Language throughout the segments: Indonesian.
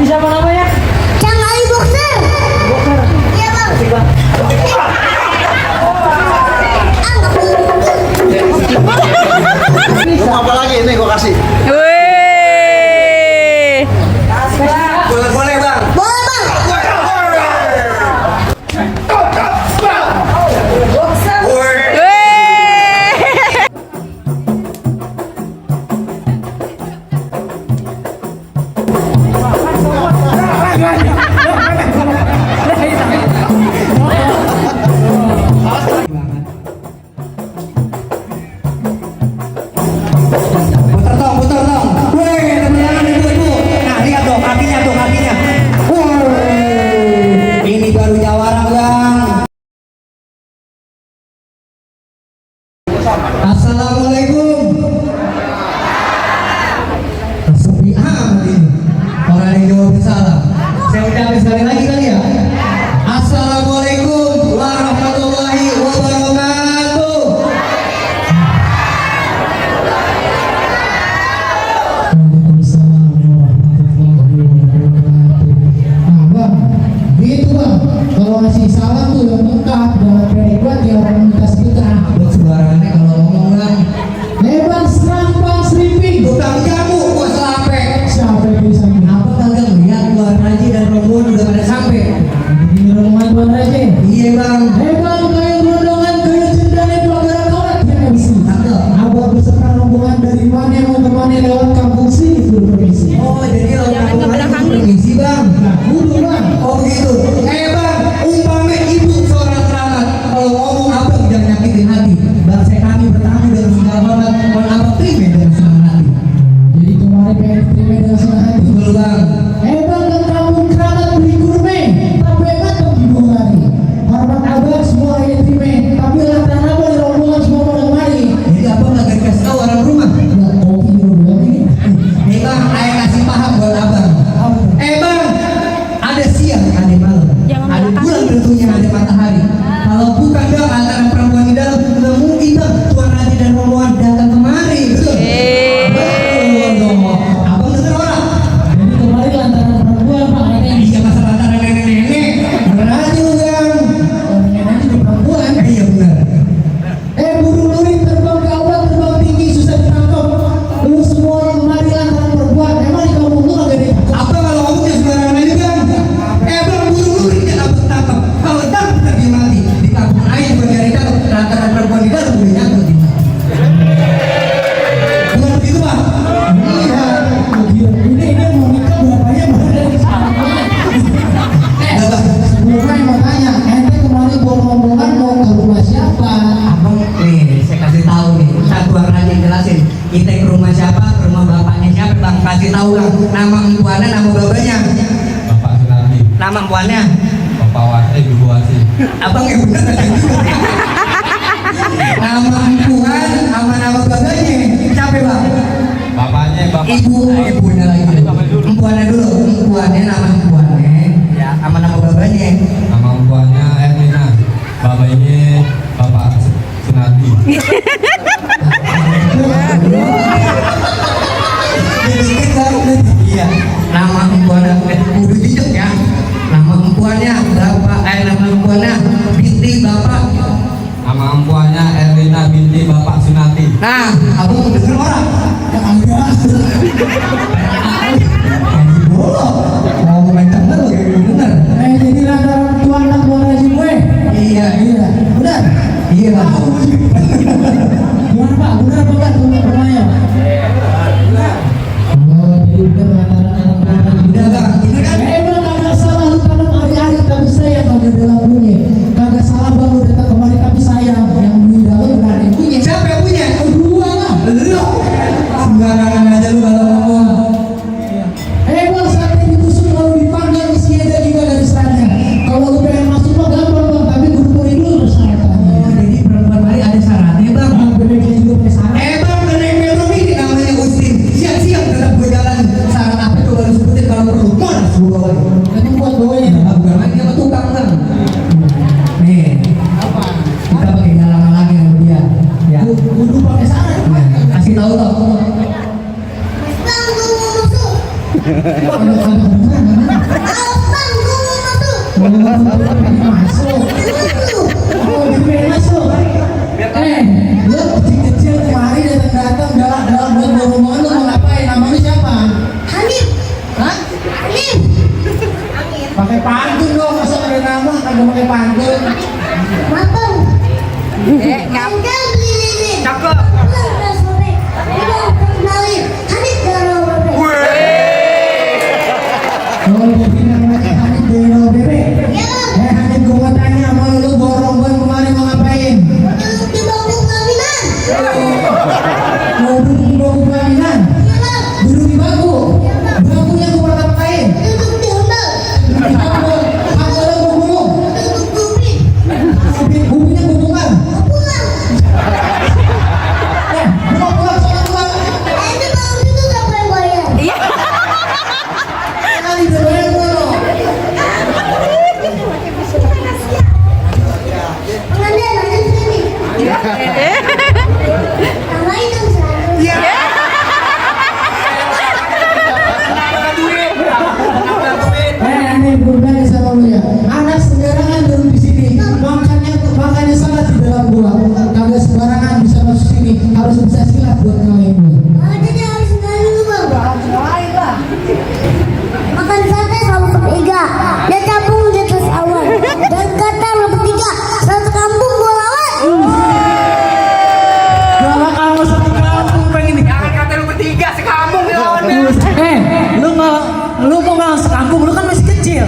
siapa namanya? Cang Ali Boxer. Boxer. Iya bang. Asik bang. Mau apa lagi ini gua kasih? Wih. Boleh bang. Boleh bang. Putar dong. Wih, teman-teman ibu-ibu. Nah, lihat dong kakinya. Ini baru jawara, Bang. Assalamualaikum. Sepi amat ini. Orang yang jawab salah. Saya ucapin sekali lagi kali ya. Assalamualaikum warahmatullahi wabarakatuh. Gitu bang, kalau ngasih salam tuh yang lengkap dalam predikat ya orang minta sejuta. Buat sembarangannya kalau ngomong bang. Bang, serang bang Srimping. Tukang jamu gua selape. Siapa yang bisa Apa kagak ngeliat Tuan Raji dan rombongan udah pada sampai? ini rombongan Tuan Raja? Iya bang. Bang, kayak rombongan kayak cendana pelagara kawat ya MC. Cakep. Abah beserta rombongan dari mana mau kemana lewat kampung sini seluruh provinsi. Oh jadi lo Jangan ke belakang nih. permisi bang. Nah, kudu bang. Oh begitu. Bang, umpama ibu seorang keramat kalau ngomong abang jangan nyakitin hati. Bangsa kami bertamu dengan segala hormat. Kalau abang terima dengan senang hati. Jadi kemarin pengen terima dengan senang hati. Betul bang. Bang, ke kampung keramat beli kurme. Tapi matang di bawah hari. Hormat abang semua yang terima. Tapi lantaran abang rombongan semua pada kemari. Jadi abang nggak dikasih tahu orang rumah. Ya, kopi dulu ini. Bang, ayah kasih paham buat abang. Bang, ada siang, ada malam, Jangan ada belakang. bulan tentunya, ada matahari. Kalau bukan bang antara perempuan di dalam, nggak mungkin bang Tuan Raji dan rombongan datang kemari, betul? Betul dong. Abang dengar orang? Jadi kemarin lantaran perempuan pak, ini Iya masalah antara nenek-nenek. Bener aja lu bang. yang di perempuan. Iya benar. Burung lurik terbang ke aula, terbang tinggi susah ditangkap. Lu semua yang kemari lantaran perempuan. Emang di kampung lu agak ditangkap? Apa kalau ngomongnya sembarangan aja bang? Bang burung lurik jangan tangkap. Kalau tangkap lagi mati di kampung air berjari tangkap lantaran perempuan di dalam boleh nyangkut. Bukan begitu bang? Iya. Ini mau nikah berapanya baru dari sana. Sebelumnya yang mau tanya, ente kemarin bawa rombongan mau ke rumah siapa? Abang nih saya kasih tahu nih. Satu orang aja yang jelasin. Kita ke rumah siapa? Ke rumah bapaknya siapa bang? Kasih tahu bang. Nama empuannya, nama bapaknya. Bapak Sunardi, Nama empuannya. Bapak Wasi, Ibu Wasi. Abang yang bener ada juga. Nama empuan sama nama bapaknya. Siapa bang? Bapaknya Bapak Ibunya lagi. Empuannya dulu. Empuannya nama empuannya. Ya, sama nama bapaknya. nama empuannya Erlina. Bapaknya Bapak Sunardi. Dikit baru iya. Nama empuannya kudu dijek ya. Nama empuannya bapak, nama empuannya binti bapak. Nama empuannya Erlina binti Bapak Sunardi. Nah, abang denger orang. Ya agak. Masuk. Oh, dipengen masuk. Lu kecil-kecil kemari datang-datang galak-galak buat ngomong lu mau ngapain? Nama lu siapa? Hanif. Hah? Hanif. Pakai pantun dong, masa ada nama kagak pakai pantun. Matang. Angkat beli lilin. Cakep. Pulang udah sore. Pulang kenalin. Hanif Dara Bebe. Oh, jadi namanya Hanif Deno Bebe. Ya. Hanif gua mau tanya sama lu borong ban kemarin mau ngapain? Duduk di bangku pelaminan. Mau duduk di bangku pelaminan? Iya bang. Duduk di bangku? Bangkunya gua pernah pakai. Duduk di handal. Duduk di bangku. Aku ada gua gulung. Duduk kuping. Bukunya gua bongkar. Mau pulang. Gua mau pulang sama pulang. Itu bang itu siapa yang bayar? Kali udah bayar gua loh. Pengantin lanjut sini. Tambahin dong 100. Aneh berbeda sama lu ya. Anak sembarangan baru di sini. Makanya salah di dalam gua. Kagak sembarangan bisa masuk sini. Harus bisa silat buat ngalahin gua. Jadi harus nanya dulu bang. Makan sate sama ketiga. Dia capung di atas awan. Dan kata lo bertiga. Satu kampung gua lawan. Kalau kamu satu kampung pengen Jangan kata lu bertiga sekampung ya lawannya. lu mau ngalahin sekampung, lu kan masih kecil.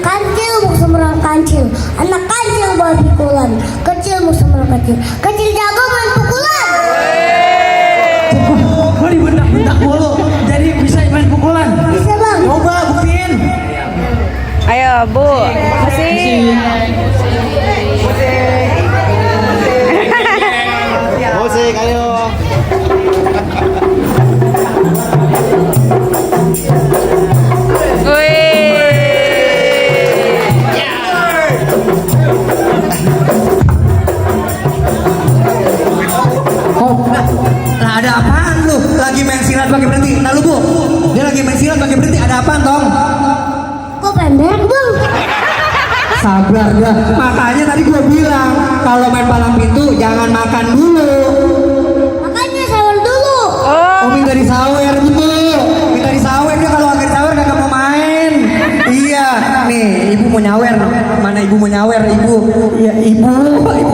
Kancil mau semerang kancil. Anak kancil bawa pikulan. Kecil mau semerang kecil. Kecil jago main pukulan. Gua dibentak-bentak mulu, jadi bisa main pukulan. Bisa bang. Coba buktiin. Ayo Bu, musik. Musik, ayo. Oh, nah ada apaan lu? Lagi main silat pakai berhenti. Nah lu Bu, dia lagi main silat pakai berhenti. Ada apaan Tong? Kok pendek bang? Sabar dah. Makanya tadi gua bilang kalau main palang pintu jangan makan dulu. Makanya sahur dulu. Oh minta disawer Bu. Minta disawer dia kalau agak disawer kagak mau main. Iya, nih ibu mau nyawer. Mana ibu mau nyawer ibu? Iya ibu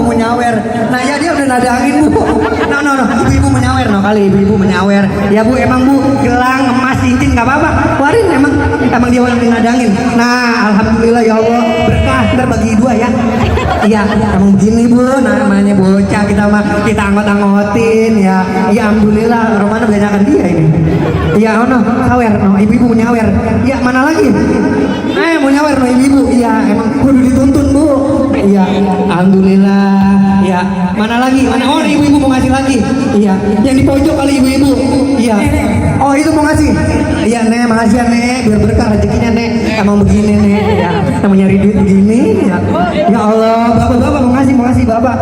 mau nyawer. Nah ya dia udah nadangin Bu. No, ibu mau nyawer no kali ibu mau nyawer. Ya Bu emang Bu gelang emas cincin nggak apa-apa. Keluarin emang dia yang nadangin. Nah alhamdulillah ya Allah berkah ntar bagi dua ya. Iya emang begini Bu namanya bocah kita anggot-anggotin ya. Iya alhamdulillah Romana banyakan dia ini. Iya no sawer no ibu mau nyawer. Iya mana lagi? Mau nyawer no ibu. Iya emang kudu dituntun Bu. Iya alhamdulillah. Iya mana lagi? Mana oh ibu mau ngasih lagi. Iya yang di pojok kali ibu. Iya oh itu mau ngasih. Iya Nek makasih ya Nek biar berkah rezekinya Nek. Emang begini Nek ya emang nyari duit begini ya. Ya Allah bapak mau ngasih bapak.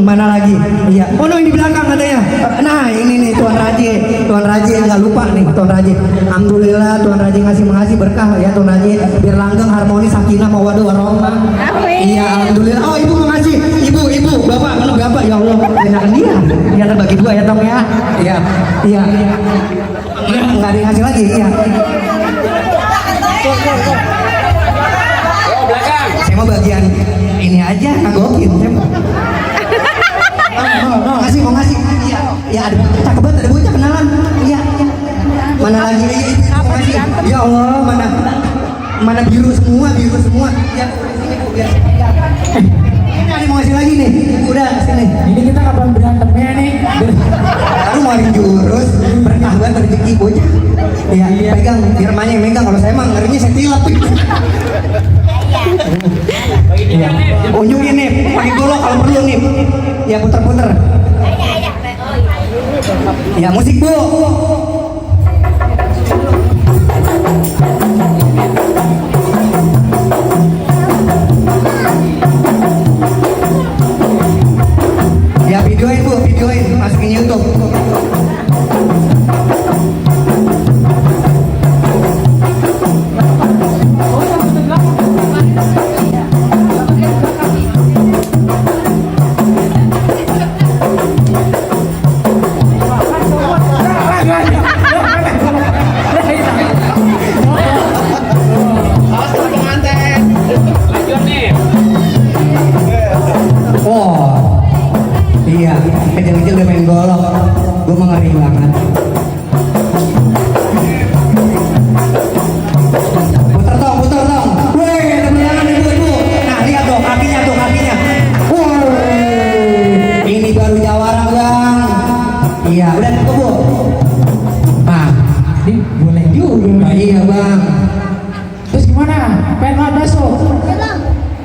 Mana lagi? Iya oh no ini di belakang katanya. Nah ini nih Tuan Raji nggak lupa nih Tuan Raji. Alhamdulillah Tuan Raji ngasih berkah ya Tuan Raji biar langgeng harmoni sakinah mawaddah warahmah. Iya alhamdulillah. Oh ibu mau ngasih ibu bapak kalau bapak ya Allah enakan dia. Dia bagi dua ya Tong ya. Iya. Nggak ada yang ngasih lagi ya. Saya mau bagian ini aja ngagokin saya mau. Mau ngasih. Iya. Ya ada cakep banget ada bocah kenalan. Iya. Mana lagi mau ngasih? Ya Allah mana biru semua. Ya sini Bu biar saya pegang. Ini ada mau ngasih lagi nih. Udah sini. Ini kita kapan berantemnya nih? Lu mau jurus berkah banget rezeki bocah. Iya, pegang firmannya yang megang kalau saya mah ngerinya saya tilap. Iya. Unjungin nih, pakai golok kalau perlu nih. Ya puter-puter. Ya musik Bu. Ya videoin Bu, masukin YouTube.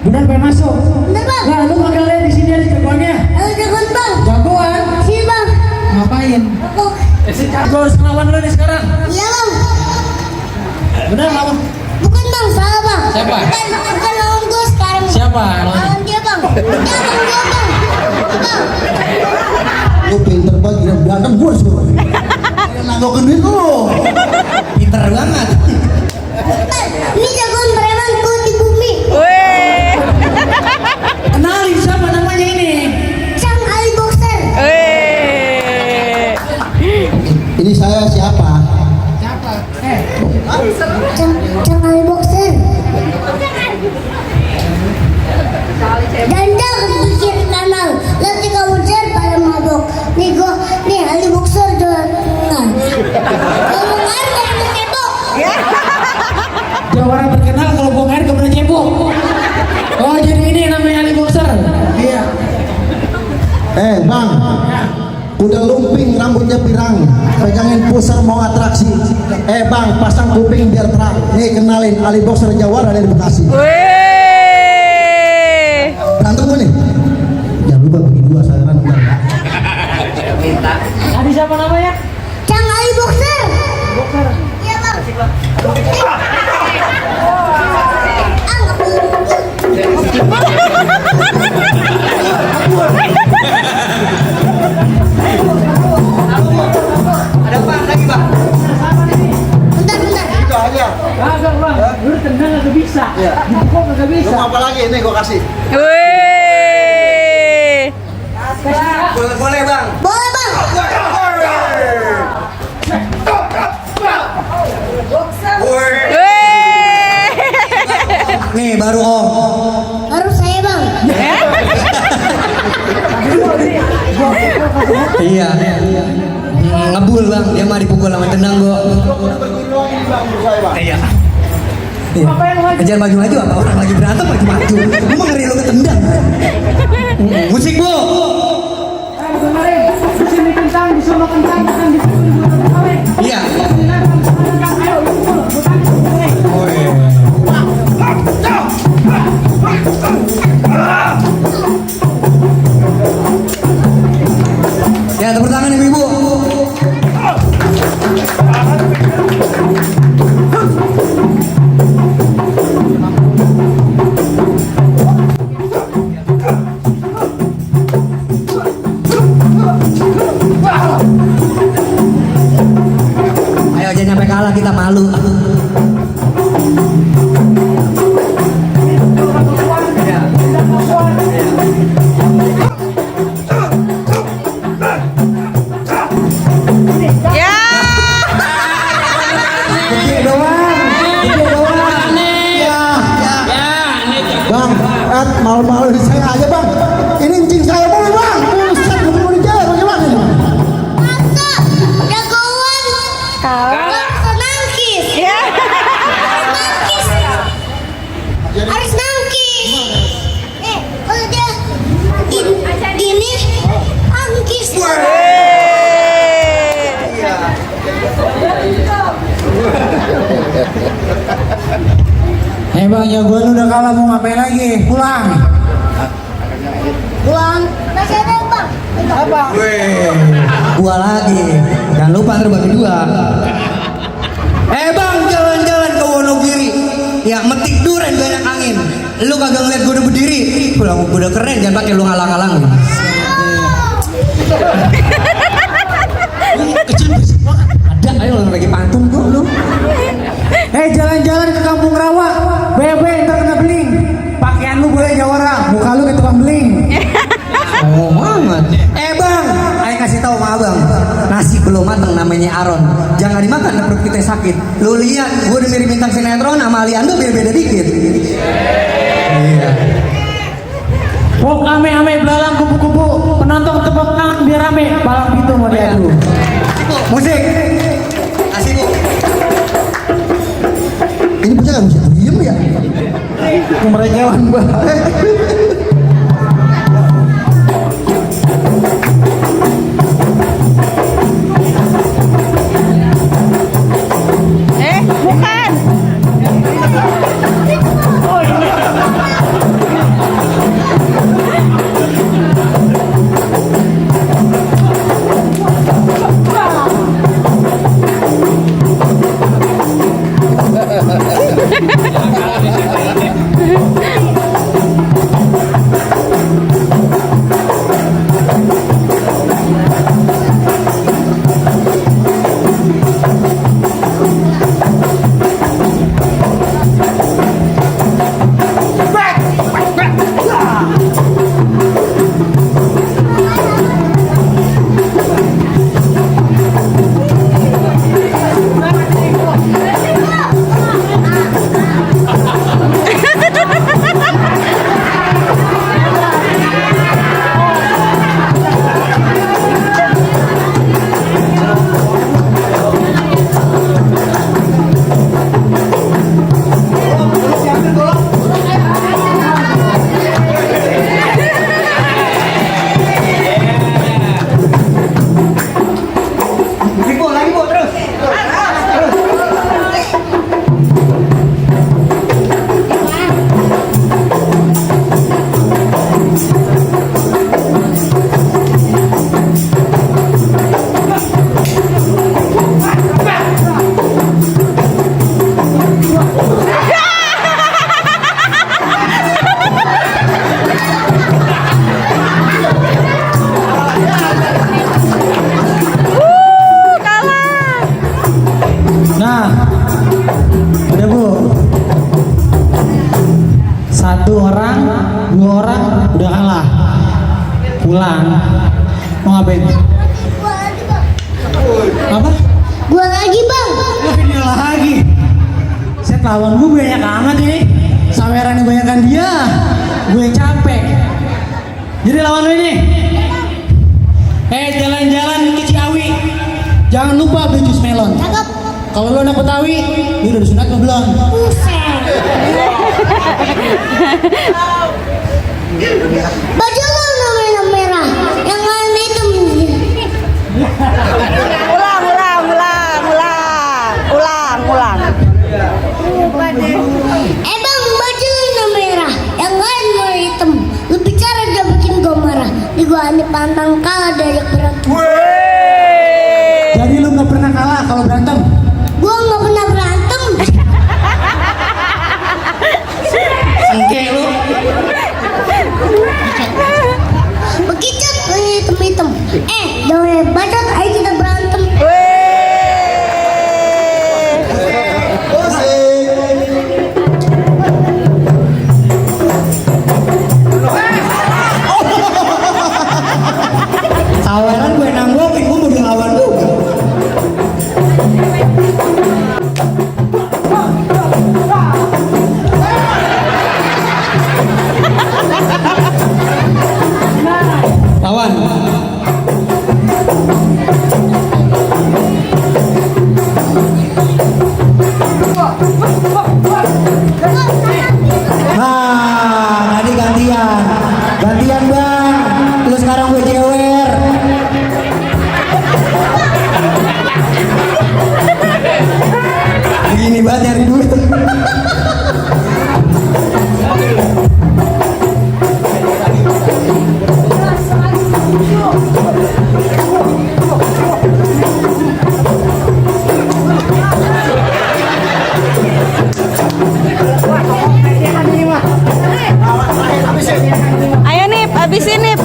Benar pengen masuk. Bener bang. Nah, lu bakal lihat di sini ada jagoannya. Ayo jagoan bang. Jagoan? Sini bang. Ngapain? Aku. Gue harus ngelawan lu nih sekarang. Iya bang. Benar lawan. Bukan bang, salah bang. Siapa? Bukan lawan gue sekarang. Siapa? Lawan dia bang. Dia bang. Bang. Lu pinter banget, gila berantem gue suruh. Nanggokin duit lu. Pinter banget. Ini jagoan preman kuat di bumi. Weh. Kenalin siapa namanya ini? Sang Ali Boxer. Weh. Ini saya siapa? Siapa? Sang Ali Boxer. Dandang di kiri kanan. Nanti kamu jalan pada mabok. Nih Ali Boxer jalan tengah. Kalau air kamu cebok. Jawara terkenal kalau buang air kemudian cebok. Oh jadi ini namanya Ali Boxer. Iya. Bang, udah lumping rambutnya pirang, pegangin pusar mau atraksi. Bang, pasang kuping biar terang. Nih kenalin Ali Boxer Jawara dari Bekasi. Weh. Berantem gue nih. Jangan lupa bagi dua sayaran bentar. Tadi siapa namanya? Sang Ali Boxer. Iya bang. Ada apa lagi bang? Bentar. Itu aja. Kagak bang, lu tendang gak bisa. Dipukul gak Lu bisa. mau apa lagi? Nih gue kasih. Weh. Boleh bang. Boleh bang. Weh. Nih baru om. Baru saya bang. Iya. Ngebul bang, dia mah dipukul sama tendang gua. Iya. Kejar maju-maju apa orang lagi berantem maju-maju. Gua mah ngeri lu ketendang. Musik bu. Kemarin di sini kentang, di sana kentang, kentang di sini kemarin. Iya. Ayo, Ya tepuk tangan ibu-ibu. Ayo jangan sampai kalah kita malu. Ya. Gede doang. Bang, malu-malu saya aja bang. Ini incing saya mulu bang. Buset, gue mau dijaga bagaimana ini? Masa jagoan. Harus nangkis. Ya. Harus nangkis. Kalau dia gini, nangkis. bang, jagoan udah kalah mau ngapain lagi? Pulang. Buang. Masih ada bang. Apa? Dua lagi. Jangan lupa terbagi dua. Bang, jalan-jalan ke Wonogiri. Ya metik duren banyak angin. Lu kagak ngeliat gue udah berdiri. Pulang gue udah keren, jangan pakai lu ngalang-ngalang. Kecil bersih banget. Ada, ayo lu lagi pantun gua lu. Jalan-jalan ke Kampung Rawa. Bebe ntar kena beling. Pakaian lu boleh Jawara, muka lu kayak tukang beling. Oh banget. Bang, ayo kasih tahu sama abang. Nasi belum mateng namanya Aron. Jangan dimakan, perut kita sakit. Lu lihat, gue udah mirip bintang sinetron sama Aliando beda-beda dikit. Iya. Oh ame-ame belalang kupu-kupu. Penonton tepuk tangan biar rame. Palang pintu mau diadu. Musik. Kasih bu. Ini bocah gak bisa diem ya? Kemerekelan banget. Bukan. dua orang udah kalah. Pulang. Mau ngapain? Gua lagi bang. Apa? Gua lagi bang. Oh, ini lagi. Set lawan gue banyak amat ini. Saweran yang banyakan dia. Gue yang capek. Jadi lawan lu ini. Jalan-jalan ke Ciawi. Jangan lupa beli jus melon. Cakep. Kalau lu anak Betawi, ini udah disunat apa belum? Buset. Baju lu namanya merah, yang lain hitam. Ulang. Bang, baju lu merah, yang lain mau hitam. Lu bicara udah bikin gua marah. Di gua ini pantang kalah dari berantem. Jadi lu nggak pernah kalah kalau berantem? Gua nggak pernah berantem. Sengke lu. Begitu hitam-hitam. Jangan bacot, ayo kita berantem. Saweran gue nanggokin, gue mau dilawan juga. Lawan. Nah, tadi gantian bang. Lu sekarang gue jewer. Begini banget nyari duit. Ayo Nip, habisin Nip.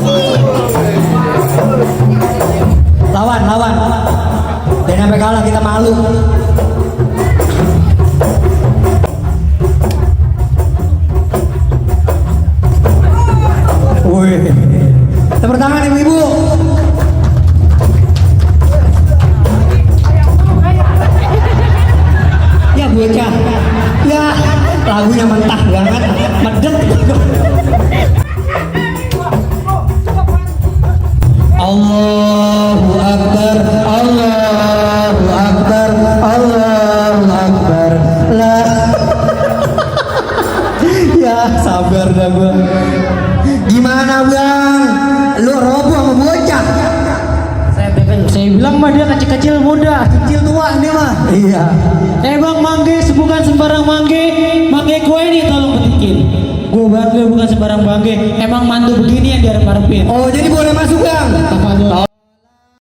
Lawan. Jangan sampai kalah, kita malu. Wih, tepuk tangan ibu-ibu. Ya bocah, ya lagunya mentah banget, medek. Allahu Akbar, Allahu Akbar, Allahu Akbar. Lah. Ya sabar dah gua. Gimana bang? Lu roboh sama bocah? Saya bilang mah dia kecil-kecil muda, kecil tua ini mah. Iya. Bang mangge, bukan sembarang mangge kue ini tolong petikin. Gue bangga bukan sembarang bangge. Emang mantu begini yang diharap-harapin. Oh jadi boleh masuk bang?